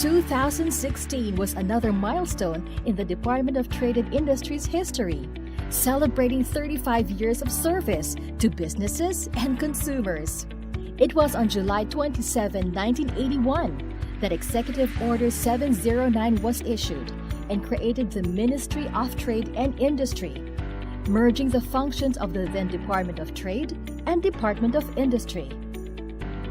2016 was another milestone in the Department of Trade and Industry's history, celebrating 35 years of service to businesses and consumers. It was on July 27, 1981, that Executive Order 709 was issued and created the Ministry of Trade and Industry, merging the functions of the then Department of Trade and Department of Industry.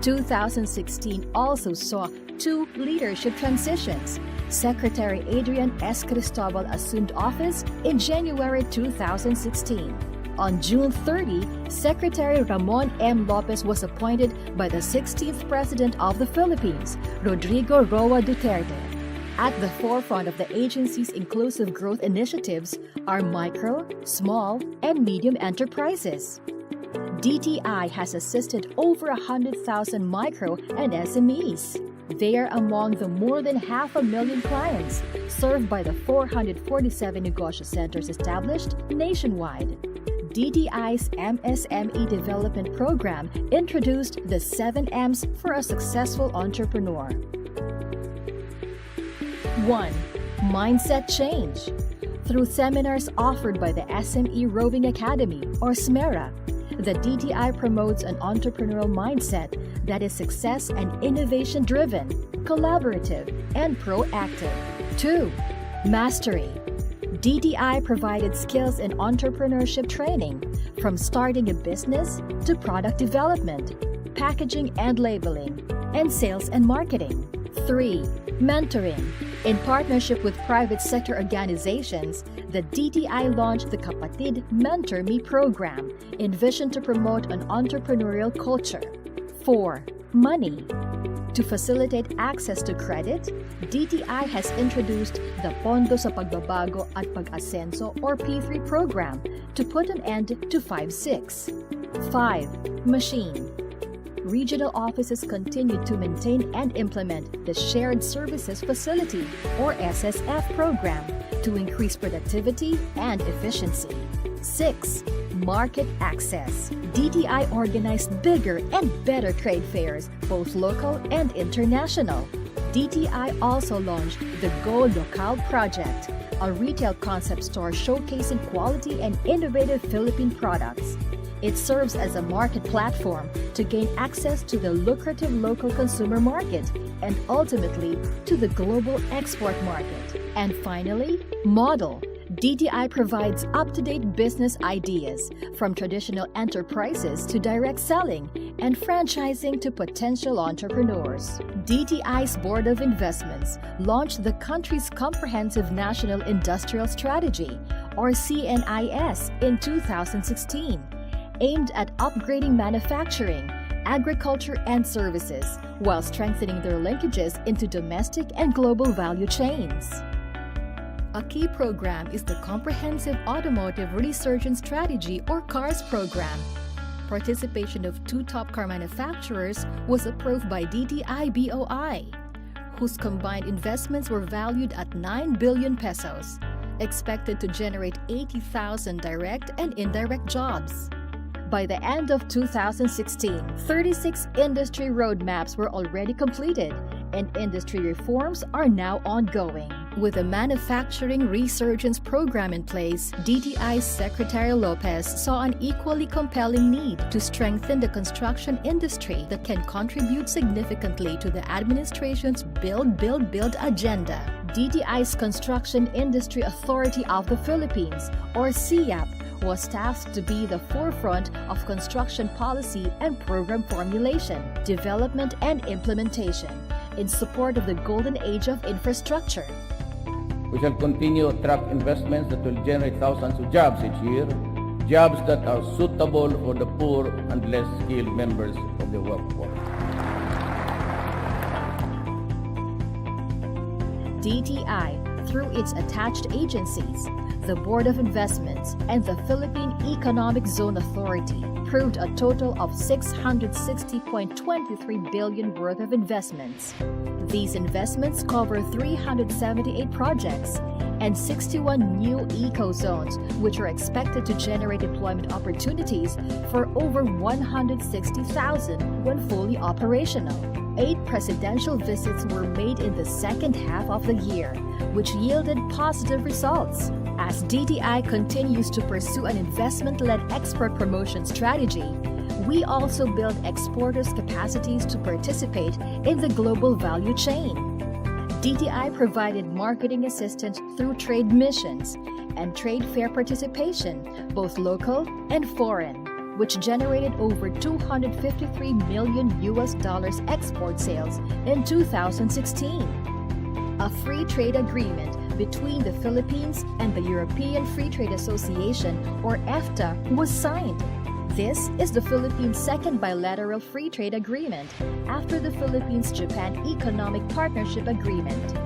2016 also saw two leadership transitions. Secretary Adrian S. Cristobal assumed office in January 2016. On June 30, Secretary Ramon M. Lopez was appointed by the 16th President of the Philippines, Rodrigo Roa Duterte. At the forefront of the agency's inclusive growth initiatives are micro, small, and medium enterprises. DTI has assisted over 100,000 micro and SMEs. They are among the more than 500,000 clients served by the 447 negosyo centers established nationwide. DTI's MSME Development Program introduced the 7 M's for a successful entrepreneur. 1. Mindset change. Through seminars offered by the SME Rowing Academy, or SMERA, the DTI promotes an entrepreneurial mindset that is success and innovation-driven, collaborative, and proactive. 2. Mastery. DTI provided skills in entrepreneurship training, from starting a business to product development, packaging and labeling, and sales and marketing. 3. Mentoring. In partnership with private sector organizations, the DTI launched the Kapatid Mentor Me program, envisioned to promote an entrepreneurial culture. 4. Money. To facilitate access to credit, DTI has introduced the Pondo sa Pagbabago at Pag-asenso or P3 program to put an end to 5-6. 5. Machine. Regional offices continue to maintain and implement the Shared Services Facility or SSF program to increase productivity and efficiency. 6. Market access. DTI organized bigger and better trade fairs, both local and international. DTI also launched the Go Local project, a retail concept store showcasing quality and innovative Philippine products. It serves as a market platform to gain access to the lucrative local consumer market and ultimately to the global export market. And finally, model. DTI provides up-to-date business ideas, from traditional enterprises to direct selling and franchising to potential entrepreneurs. DTI's Board of Investments launched the country's Comprehensive National Industrial Strategy, or CNIS, in 2016. Aimed at upgrading manufacturing, agriculture, and services, while strengthening their linkages into domestic and global value chains. A key program is the Comprehensive Automotive Resurgence Strategy, or CARS program. Participation of 2 top car manufacturers was approved by DTI BOI, whose combined investments were valued at 9 billion pesos, expected to generate 80,000 direct and indirect jobs. By the end of 2016, 36 industry roadmaps were already completed, and industry reforms are now ongoing. With a manufacturing resurgence program in place, DTI's Secretary Lopez saw an equally compelling need to strengthen the construction industry that can contribute significantly to the administration's Build, Build, Build agenda. DTI's Construction Industry Authority of the Philippines, or CIAP, was tasked to be the forefront of construction policy and program formulation, development, and implementation in support of the golden age of infrastructure. We shall continue to attract investments that will generate thousands of jobs each year, jobs that are suitable for the poor and less skilled members of the workforce. DTI, through its attached agencies, the Board of Investments, and the Philippine Economic Zone Authority, approved a total of 660.23 billion worth of investments. These investments cover 378 projects and 61 new eco-zones, which are expected to generate employment opportunities for over 160,000 when fully operational. 8 presidential visits were made in the second half of the year, which yielded positive results. As DTI continues to pursue an investment-led export promotion strategy, we also build exporters' capacities to participate in the global value chain. DTI provided marketing assistance through trade missions and trade fair participation, both local and foreign, which generated over $253 million export sales in 2016. A free trade agreement between the Philippines and the European Free Trade Association, or EFTA, was signed. This is the Philippines' second bilateral free trade agreement after the Philippines-Japan Economic Partnership Agreement.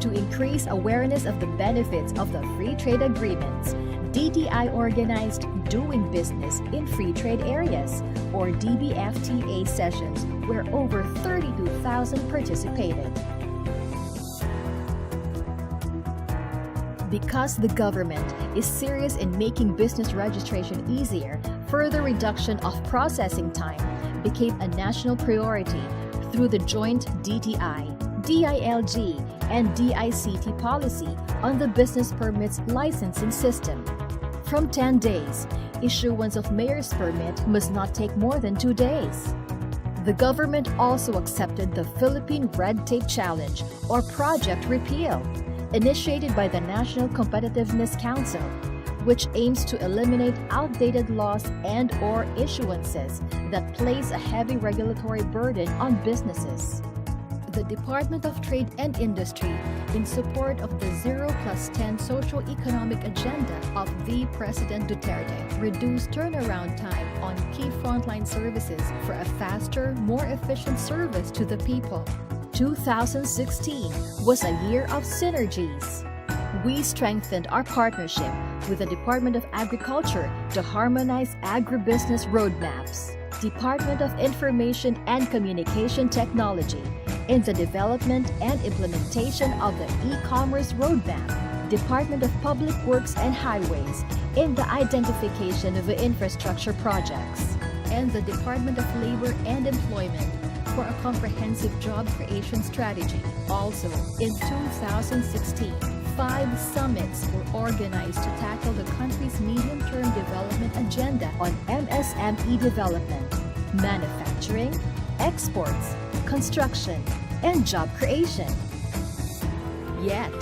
To increase awareness of the benefits of the free trade agreements, DTI organized Doing Business in Free Trade Areas, or DBFTA sessions, where over 32,000 participated. Because the government is serious in making business registration easier, further reduction of processing time became a national priority through the joint DTI, DILG, and DICT policy on the business permits licensing system. From 10 days, issuance of mayor's permit must not take more than 2 days. The government also accepted the Philippine Red Tape Challenge, or Project Repeal, initiated by the National Competitiveness Council, which aims to eliminate outdated laws and/or issuances that place a heavy regulatory burden on businesses. The Department of Trade and Industry, in support of the 0+10 socio-economic agenda of the President Duterte, reduced turnaround time on key frontline services for a faster, more efficient service to the people. 2016 was a year of synergies. We strengthened our partnership with the Department of Agriculture to harmonize agribusiness roadmaps, Department of Information and Communication Technology in the development and implementation of the e-commerce roadmap, Department of Public Works and Highways in the identification of the infrastructure projects, and the Department of Labor and Employment for a comprehensive job creation strategy. Also, in 2016, 5 summits were organized to tackle the country's medium-term development agenda on MSME development, manufacturing, exports, construction, and job creation. Yet,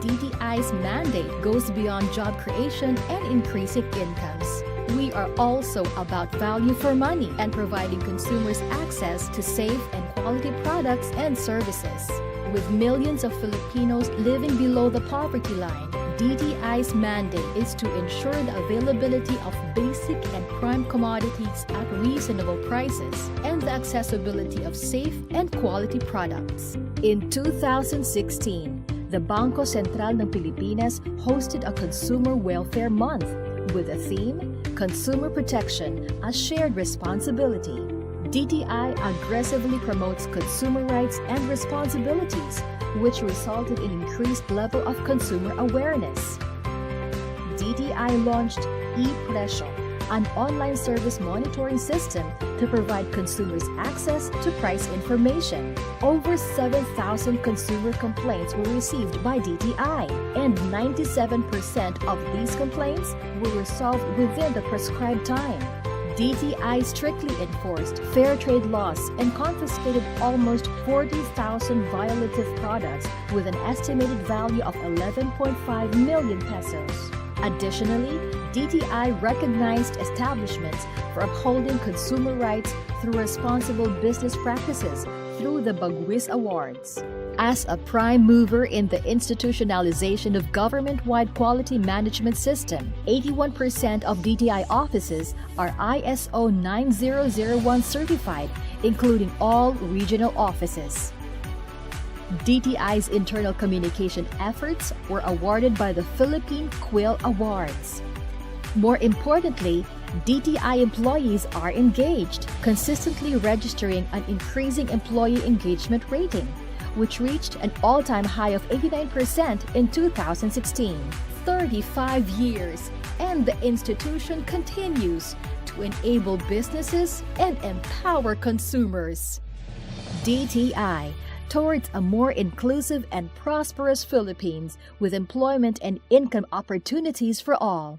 DTI's mandate goes beyond job creation and increasing incomes. We are also about value for money and providing consumers access to safe and quality products and services. With millions of Filipinos living below the poverty line, DTI's mandate is to ensure the availability of basic and prime commodities at reasonable prices and the accessibility of safe and quality products. In 2016, the Bangko Sentral ng Pilipinas hosted a Consumer Welfare Month with the theme, Consumer Protection, a Shared Responsibility. DTI aggressively promotes consumer rights and responsibilities, which resulted in increased level of consumer awareness. DTI launched ePresyo, an online service monitoring system to provide consumers access to price information. Over 7,000 consumer complaints were received by DTI, and 97% of these complaints were resolved within the prescribed time. DTI strictly enforced fair trade laws and confiscated almost 40,000 violative products with an estimated value of 11.5 million pesos. Additionally, DTI recognized establishments for upholding consumer rights through responsible business practices through the Bagwis Awards. As a prime mover in the institutionalization of government-wide quality management system, 81% of DTI offices are ISO 9001 certified, including all regional offices. DTI's internal communication efforts were awarded by the Philippine Quill Awards. More importantly, DTI employees are engaged, consistently registering an increasing employee engagement rating, which reached an all-time high of 89% in 2016. 35 years, and the institution continues to enable businesses and empower consumers. DTI, towards a more inclusive and prosperous Philippines with employment and income opportunities for all.